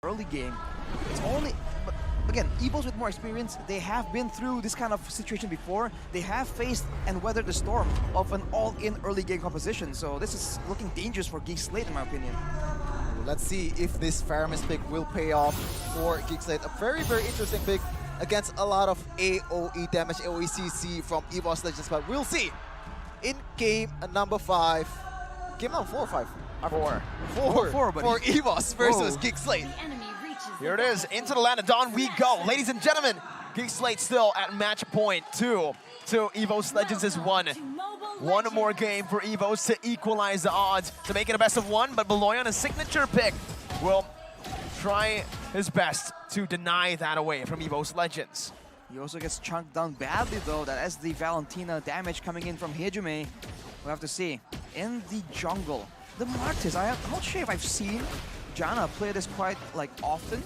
early game. It's only, but again, EVOS with more experience, they have been through this kind of situation before. They have faced and weathered the storm of an all-in early game composition. So this is looking dangerous for Geek Slate, in my opinion. Let's see if this Faramis pick will pay off for Geek Slate. A very, very interesting pick against a lot of AoE damage, AoE CC from EVOS Legends, but we'll see. In game number 5, game number 4 or 5? 4 for EVOS versus Geek Slate. Here it is, into the land of dawn we go. Ladies and gentlemen, Geek Slate still at match point 2 to EVOS Legends is 1. One more game for EVOS to equalize the odds, to make it a best of 1, but Beloyan, a signature pick, will try his best to deny that away from EVOS Legends. He also gets chunked down badly though. That is the Valentina damage coming in from Hejime. We'll have to see. In the jungle, the Martis, I'm not sure if I've seen Janna play this quite often.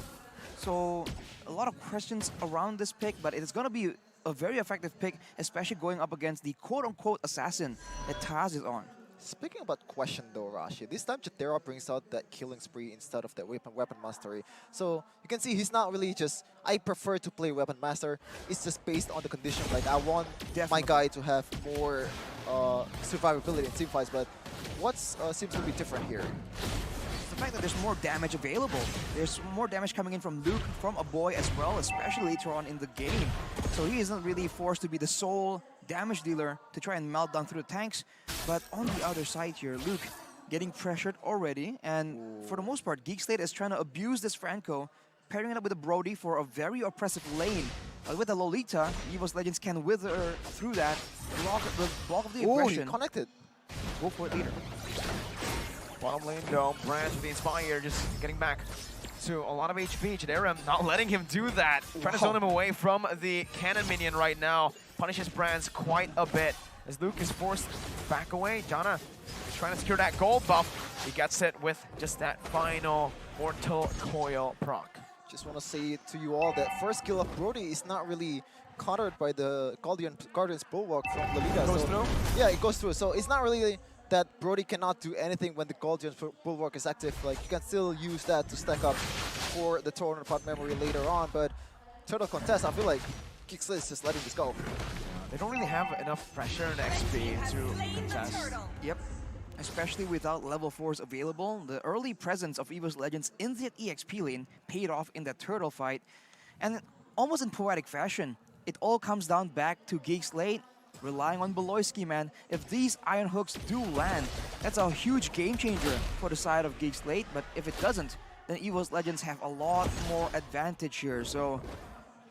So a lot of questions around this pick, but it is going to be a very effective pick, especially going up against the quote-unquote assassin that Taz is on. Speaking about question though, Rashi, this time Jatera brings out that killing spree instead of that weapon mastery. So you can see he's not really just, I prefer to play weapon master. It's just based on the condition. Like I want my guy to have more survivability in team fights, but what seems to be different here? The fact that there's more damage available. There's more damage coming in from Luke, from a boy as well, especially later on in the game. So he isn't really forced to be the sole damage dealer to try and melt down through the tanks. But on the other side here, Luke getting pressured already. And for the most part, Geek Slate is trying to abuse this Franco, pairing it up with a Brody for a very oppressive lane. But with the Lolita, EVOS Legends can wither through that, block of the aggression. He connected. Go for it, leader. Bottom lane though, Branch with the Inspire just getting back to a lot of HP. Jadera not letting him do that. Trying to zone him away from the cannon minion right now. Punishes Brands quite a bit as Luke is forced back away. Janna trying to secure that gold buff. He gets it with just that final Mortal Coil proc. Just want to say to you all that first kill of Brody is not really countered by the Guardian's Bulwark from Lolita. Goes through? Yeah, it goes through. So it's not really that Brody cannot do anything when the Guardian's Bulwark is active. Like, you can still use that to stack up for the Torrent Pot memory later on. But Turtle Contest, I feel like Geek Slate is just letting this go. They don't really have enough pressure and XP to contest. Yep. Especially without level 4s available, the early presence of EVOS Legends in the EXP lane paid off in that turtle fight. And almost in poetic fashion, it all comes down back to Geek Slate relying on Beloyski, man. If these iron hooks do land, that's a huge game changer for the side of Geek Slate. But if it doesn't, then EVOS Legends have a lot more advantage here. So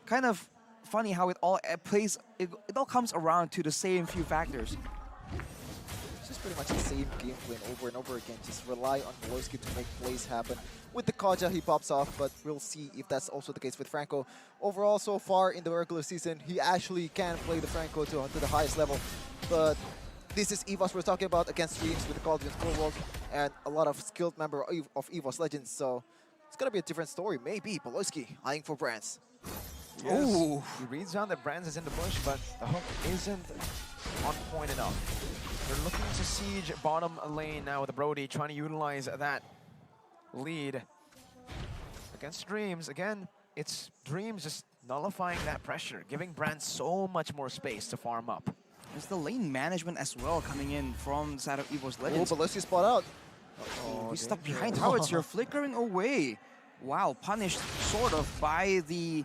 kind of funny how it all plays, it all comes around to the same few factors. It's just pretty much the same game plan over and over again. Just rely on Beloyski to make plays happen. With the Kaja, he pops off, but we'll see if that's also the case with Franco. Overall, so far in the regular season, he actually can play the Franco to the highest level. But this is EVOS we're talking about against Dreams with the Guardian's Bulwark and a lot of skilled member of EVOS Legends. So it's going to be a different story. Maybe Beloyski eyeing for Brands. Yes. Ooh. He reads down that Brands is in the bush, but the hook isn't on point enough. They're looking to siege bottom lane now with the Brody, trying to utilize that lead against Dreams. Again, it's Dreams just nullifying that pressure, giving Brands so much more space to farm up. There's the lane management as well coming in from the side of EVOS Legends. Oh, Beloyski spot out. He's stuck behind turrets. You're flickering away. Wow, punished sort of by the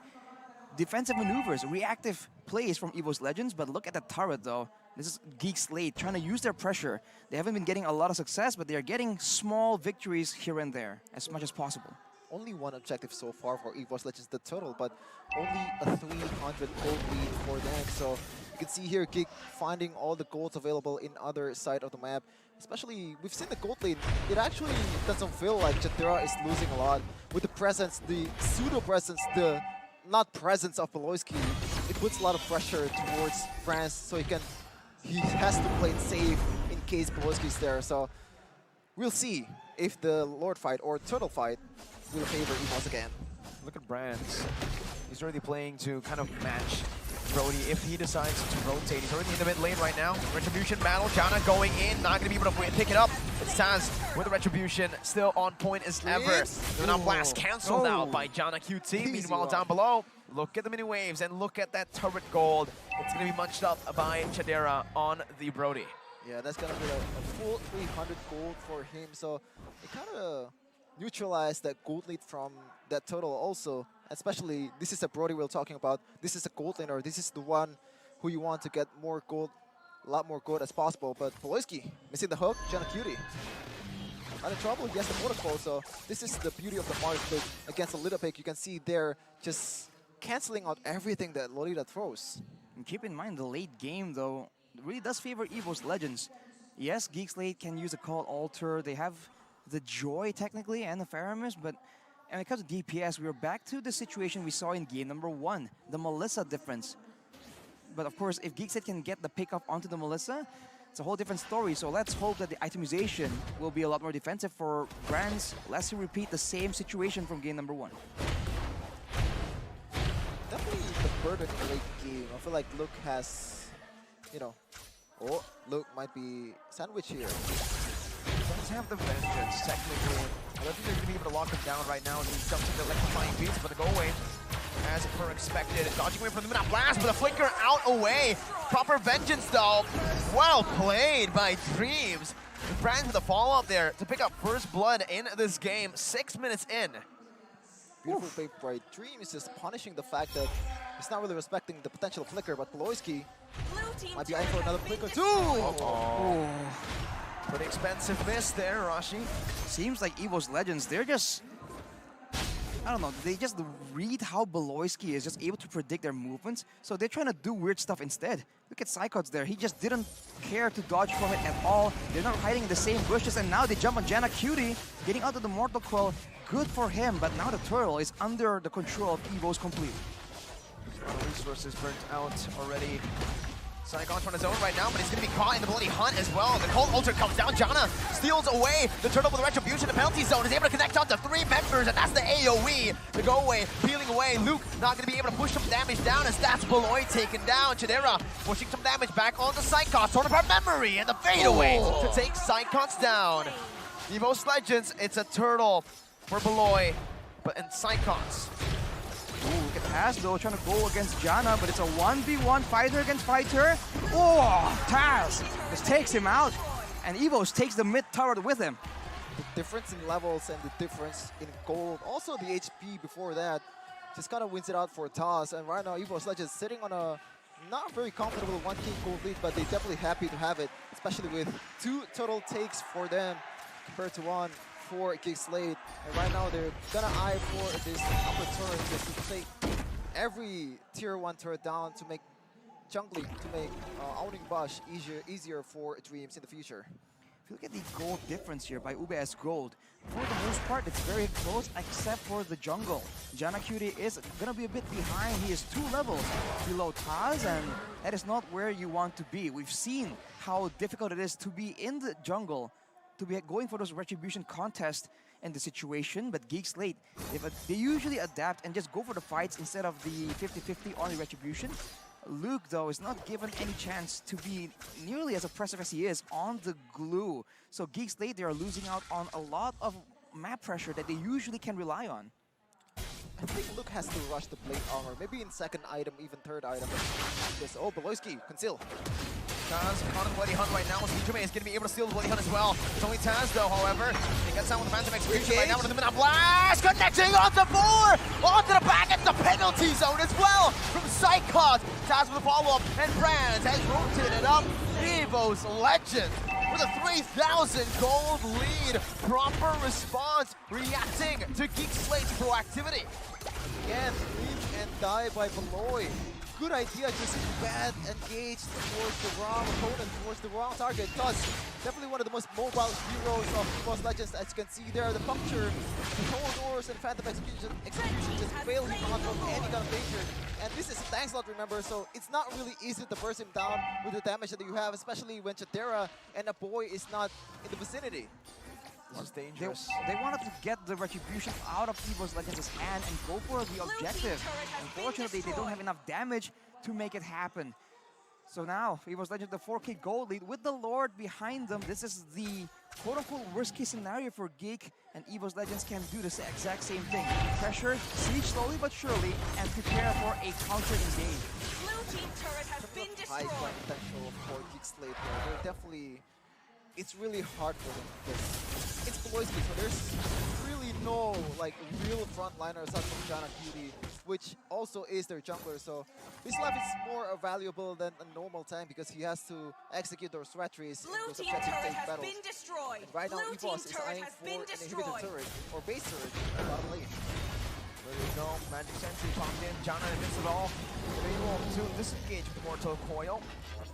defensive maneuvers, reactive plays from EVOS Legends. But look at the turret though. This is Geek Slate trying to use their pressure. They haven't been getting a lot of success, but they're getting small victories here and there as much as possible. Only one objective so far for EVOS Legends, the total, but only a 300 gold lead for them. So you can see here Geek finding all the golds available in other side of the map. Especially, we've seen the gold lane. It actually doesn't feel like Jatera is losing a lot. With the presence, the pseudo-presence, the not presence of Beloyski, it puts a lot of pressure towards France, so he has to play it safe in case Beloyski's there. So we'll see if the Lord fight or Turtle fight will favor EVOS again. Look at Brands. He's already playing to kind of match Brody if he decides to rotate. He's already in the mid lane right now. Retribution battle. Janna going in, not going to be able to pick it up. It's Taz with the retribution, still on point as ever. Now blast cancelled out by Jana QT. Easy Meanwhile, one. down below, look at the mini waves and look at that turret gold. It's going to be munched up by Chadera on the Brody. Yeah, that's gonna be a full 300 gold for him. So it kind of neutralized that gold lead from that total also. Especially, this is a Brody we're talking about. This is a gold laner. This is the one who you want to get more gold, a lot more gold as possible. But Poloisky missing the hook. Jana Cutie not in trouble. He has the protocol. So this is the beauty of the Mars pick against a little pick. You can see they're just canceling out everything that Lolita throws. And keep in mind the late game though really does favor EVOS Legends. Yes, Geek Slate can use a Call Alter. They have the Joy technically and the Faramis, but when it comes to DPS, we're back to the situation we saw in game number 1, the Melissa difference. But of course, if Geek Slate can get the pick up onto the Melissa, it's a whole different story. So let's hope that the itemization will be a lot more defensive for brands, lest we repeat the same situation from game number 1. Definitely the burden in the late game. I feel like Luke has, you know, oh, Luke might be sandwiched here. Does have the vengeance, technically. I don't think they're going to be able to lock him down right now as he jumps into electrifying beats, but the go away, as per expected. Dodging away from the Midnight Blast, but a flicker out away. Proper vengeance, though. Well played by Dreams. The Brands with a follow-up there to pick up first blood in this game, 6 minutes in. Beautiful play by Dream is just punishing the fact that he's not really respecting the potential flicker, but Poloisky might be eyeing for another flicker too. Oh. Pretty expensive miss there, Rashi. Seems like EVOS Legends, they're just, I don't know, they just read how Beloyski is just able to predict their movements, so they're trying to do weird stuff instead. Look at Psychots there, he just didn't care to dodge from it at all. They're not hiding in the same bushes, and now they jump on Jana Cutie, getting out of the Mortal Coil. Good for him, but now the turtle is under the control of EVOS completely. Resources burnt out already. Saigon's on his own right now, but he's going to be caught in the bloody hunt as well. The Cold Ultra comes down. Jana steals away the turtle with the retribution. The penalty zone is able to connect onto 3 members, and that's the AoE. The go away, peeling away. Luke not going to be able to push some damage down as that's Beloy taken down. Chidera pushing some damage back onto Psychons. Torn apart memory and the fadeaway to take Psychons down. EVOS Legends, it's a turtle for Beloy, but in Psychons. Ooh, look at Taz though, trying to go against Jana, but it's a 1v1 fighter against fighter. Oh, Taz just takes him out, and EVOS takes the mid tower with him. The difference in levels and the difference in gold, also the HP before that, just kind of wins it out for Taz. And right now, EVOS Legends sitting on a not very comfortable 1k gold lead, but they're definitely happy to have it, especially with 2 total takes for them compared to 1 for Geek Slate. And right now they're gonna eye for this upper turret just to take every tier 1 turret down to make jungling, to make owning Bush easier for Dreams in the future. If you look at the gold difference here by UBS Gold, for the most part it's very close except for the jungle. Jana Cutie is gonna be a bit behind. He is 2 levels below Taz, and that is not where you want to be. We've seen how difficult it is to be in the jungle, to be going for those retribution contests and the situation, but Geek Slate, they usually adapt and just go for the fights instead of the 50-50 on the retribution. Luke, though, is not given any chance to be nearly as oppressive as he is on the glue. So Geek Slate, they are losing out on a lot of map pressure that they usually can rely on. I think Luke has to rush the plate armor, maybe in 2nd item, even 3rd item. Just, oh, Beloyski, conceal. Taz on the Bloody Hunt right now. Jume is going to be able to steal the Bloody Hunt as well. It's only Taz, though, however. He gets out with the Phantom Execution right now with the Midnight Blast. Connecting onto 4! Onto the back at the penalty zone as well from Psychos. Taz with a follow-up, and Brands has rotated up. EVOS Legends with a 3,000 gold lead. Proper response, reacting to Geek Slate's proactivity. Again, leave and die by Beloy. Good idea, just bad engage towards the wrong opponent, towards the wrong target. Thus, definitely one of the most mobile heroes of EVOS Legends. As you can see there, the puncture, the Doors and Phantom Execution just fail him out from any kind of danger. And this is Tankslot, remember, so it's not really easy to burst him down with the damage that you have, especially when Chadera and a boy is not in the vicinity. This is dangerous. They wanted to get the retribution out of EVOS Legends' hand and go for the objective. Unfortunately, they don't have enough damage to make it happen. So now, EVOS Legends, the 4k gold lead with the Lord behind them. This is the quote-unquote worst-case scenario for GEEK, and EVOS Legends can do the exact same thing. Pressure, siege slowly but surely, and prepare for a counter-engage. Blue team turret has been High destroyed. front potential for GEEK Slate here. They're definitely... It's really hard for them because it's Poloisky, so there's really no like real frontliner aside from Jana Cutie, which also is their jungler. So his life is more valuable than a normal tank because he has to execute those stratteries in Blue those team objective turret based has battles. been destroyed. And right now, Blue team EVOS is turret eyeing has for been an inhibitor destroyed. turret or base turret in bottom lane. There we go. Magic Sentry popped in. Jana against it all. Able to disengage with Mortal Coil.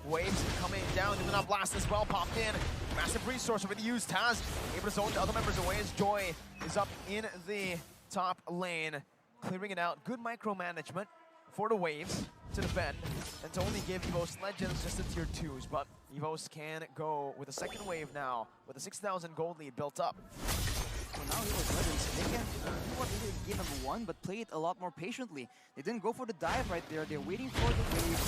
Waves coming down. The Not Blast as well popped in. Massive resource already used. Taz able to zone the other members away as Joy is up in the top lane. Clearing it out. Good micromanagement for the Waves to defend and to only give EVOS Legends just the tier 2s. But EVOS can go with a second wave now with a 6,000 gold lead built up. So now EVOS Legends, they can do what they did in game number 1, but play it a lot more patiently. They didn't go for the dive right there. They're waiting for the wave.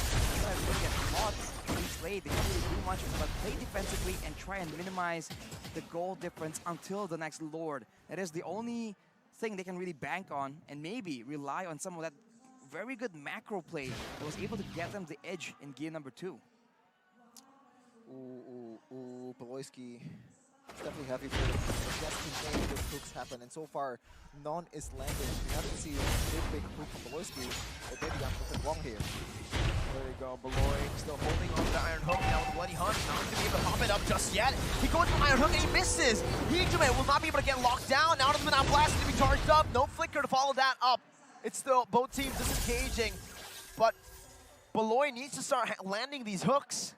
Try to get caught. Each lane, they can't really do much, but play defensively and try and minimize the goal difference until the next Lord. That is the only thing they can really bank on, and maybe rely on some of that very good macro play that was able to get them the edge in game number 2. Ooh, Poloisky. It's definitely heavy for them. Just to make those hooks happen, and so far, none is landing. We haven't seen a big hook from Poloisky, or maybe I'm looking wrong here. There we go, Beloy still holding on to the Iron Hook now with Bloody Hunt. Not going to be able to pop it up just yet. He goes for the Iron Hook and he misses. Heejime will not be able to get locked down. Now the Not Blast to be charged up. No flicker to follow that up. It's still both teams disengaging, but Beloy needs to start landing these hooks.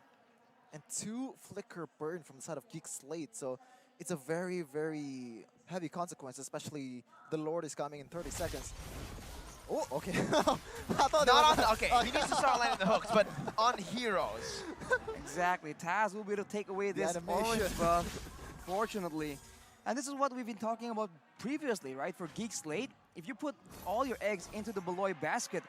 And 2 flicker burn from the side of GEEK Slate, so it's a very, very heavy consequence, especially the Lord is coming in 30 seconds. Oh, okay. I thought Not on, okay, he needs to start landing the hooks, but on heroes. Exactly. Taz will be able to take away this animation. orange buff, fortunately. And this is what we've been talking about previously, right? For GEEK Slate, if you put all your eggs into the Beloy basket,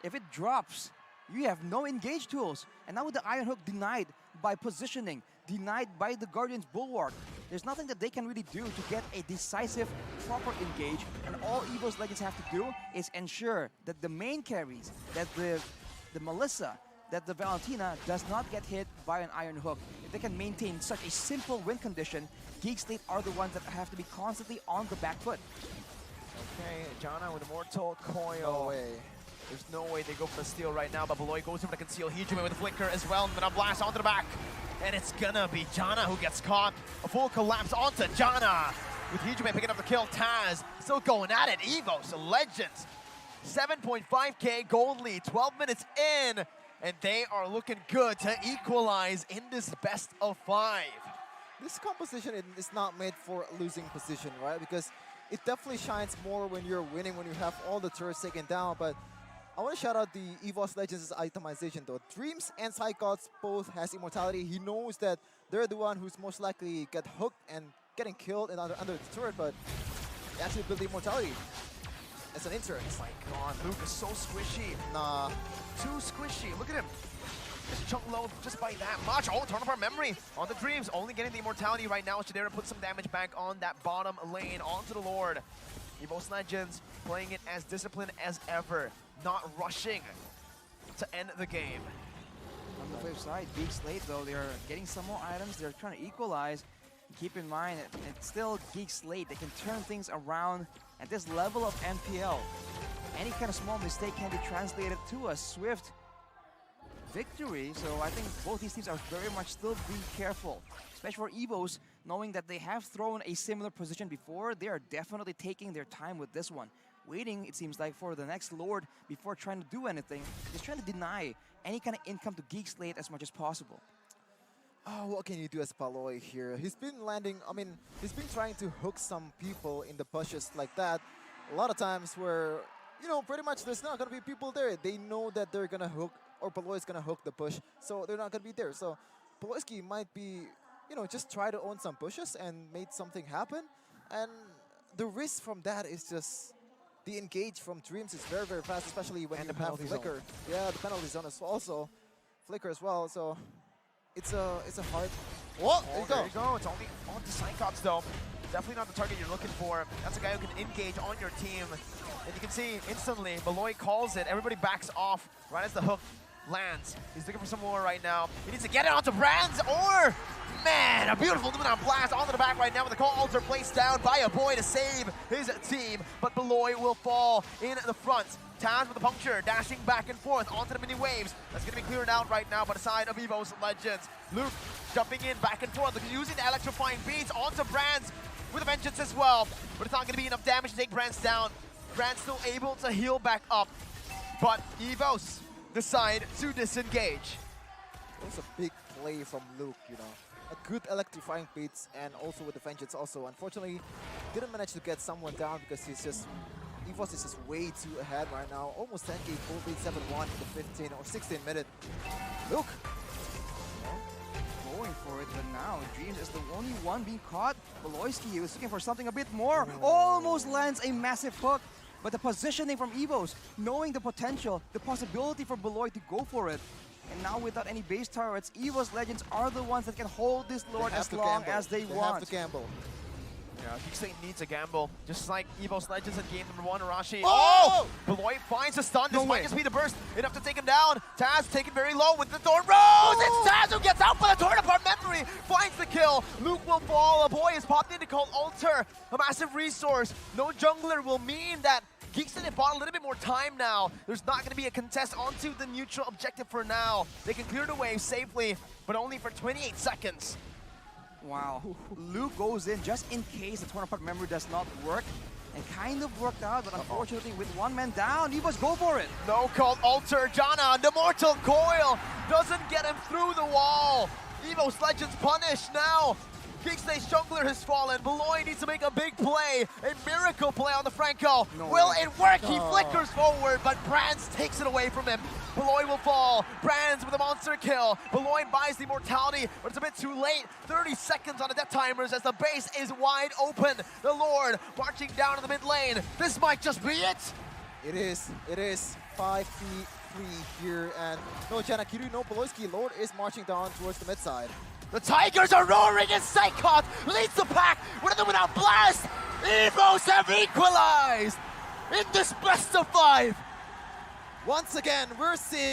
if it drops, you have no engage tools. And now with the Iron Hook denied by positioning, denied by the Guardian's Bulwark, there's nothing that they can really do to get a decisive, proper engage. And all EVOS Legends have to do is ensure that the main carries, that the Melissa, that the Valentina does not get hit by an Iron Hook. If they can maintain such a simple win condition, GEEK Slate are the ones that have to be constantly on the back foot. Okay, Jana with Immortal Coil. No way. There's no way they go for the steal right now, but Beloy goes in for the conceal. Heejime with a flicker as well, and then a blast onto the back. And it's gonna be Jana who gets caught. A full collapse onto Jana. With Heejime picking up the kill, Taz still going at it. EVOS Legends, 7.5k gold lead, 12 minutes in, and they are looking good to equalize in this best of 5. This composition is not made for losing position, right? Because it definitely shines more when you're winning, when you have all the turrets taken down, but I want to shout out the EVOS Legends' itemization though. Dreams and Psychots both has immortality. He knows that they're the one who's most likely get hooked and getting killed and under the turret, but they actually build the immortality as an insert. Oh my god, Luke is so squishy. Nah. Too squishy. Look at him. Just chunk low just by that much. Oh, turn off our memory on the Dreams. Only getting the immortality right now. Shadera puts some damage back on that bottom lane onto the Lord. EVOS Legends playing it as disciplined as ever. Not rushing to end the game. On the flip side, GEEK Slate though, they're getting some more items. They're trying to equalize. Keep in mind, it's still GEEK Slate. They can turn things around at this level of MPL. Any kind of small mistake can be translated to a swift victory. So I think both these teams are very much still being careful, especially for EVOS, knowing that they have thrown a similar position before. They are definitely taking their time with this one. Waiting, it seems like, for the next Lord before trying to do anything. Just trying to deny any kind of income to GEEK Slate as much as possible. Oh, what can you do as Beloy here? He's been landing, I mean, he's been trying to hook some people in the bushes like that. A lot of times where, you know, pretty much there's not going to be people there. They know that they're going to hook, or Beloy's going to hook the bush, so they're not going to be there. So Poloisky might be, you know, just try to own some bushes and made something happen. And the risk from that is just the engage from Dreams is very, very fast, especially when And you the have penalty Flicker. Yeah, the penalty zone is also Flicker as well. So it's a hard Whoa, Oh, there you go. It's only on the Cyclops though. Definitely not the target you're looking for. That's a guy who can engage on your team. And you can see instantly, Malloy calls it. Everybody backs off right as the hook lands. He's looking for some more right now. He needs to get it onto Brands or, man, a beautiful Luminant blast onto the back right now with the call altar placed down by a boy to save his team. But Malloy will fall in the front. Taz with the puncture, dashing back and forth onto the mini waves. That's going to be cleared out right now by the side of EVOS Legends. Luke jumping in back and forth, using the electrifying beats onto Brands with a vengeance as well. But it's not going to be enough damage to take Brands down. Brands still able to heal back up. But EVOS decide to disengage. It was a big play from Luke, you know. A good electrifying beats and also with the vengeance also. Unfortunately, didn't manage to get someone down because EVOS is just way too ahead right now. Almost 10k full lead, 7-1 in the 15 or 16 minute. Luke! Going for it, but now Dreams is the only one being caught. Beloyski was looking for something a bit more. Almost lands a massive hook. But the positioning from EVOS, knowing the potential, the possibility for Beloy to go for it. And now without any base turrets, EVOS Legends are the ones that can hold this Lord as long as they want. They have to gamble. Yeah, GEEK needs a gamble, just like EVOS Legends in game number 1, Arashi. Oh! Beloy finds a stun. No This way. might just be the burst enough to take him down. Taz taken very low with the Thorn Rose. It's Taz who gets out, but the Torn Apart Memory finds the kill. Luke will fall. A boy is popped in to call Alter. A massive resource. No jungler will mean that GEEK have bought a little bit more time now. There's not going to be a contest onto the neutral objective for now. They can clear the wave safely, but only for 28 seconds. Wow. Luke goes in just in case the Torn Apart Memory does not work. And kind of worked out, but unfortunately with one man down, EVOS go for it. No called Alter. Jana, the Mortal Coil doesn't get him through the wall. EVOS Legends punished now. GEEK's jungler has fallen. Beloy needs to make a big play. A miracle play on the Franco. No Will way. it work? He flickers forward, but Brands takes it away from him. Beloy will fall. Brands with a monster kill. Beloy buys the immortality, but it's a bit too late. 30 seconds on the death timers as the base is wide open. The Lord marching down in the mid lane. This might just be it. It is. 5v3 here. And no, Jana Kiru, no Beloyski. Lord is marching down towards the mid side. The Tigers are roaring and Psychot leads the pack with a Luminant blast. EVOS have equalized in this best of 5. Once again, we're seeing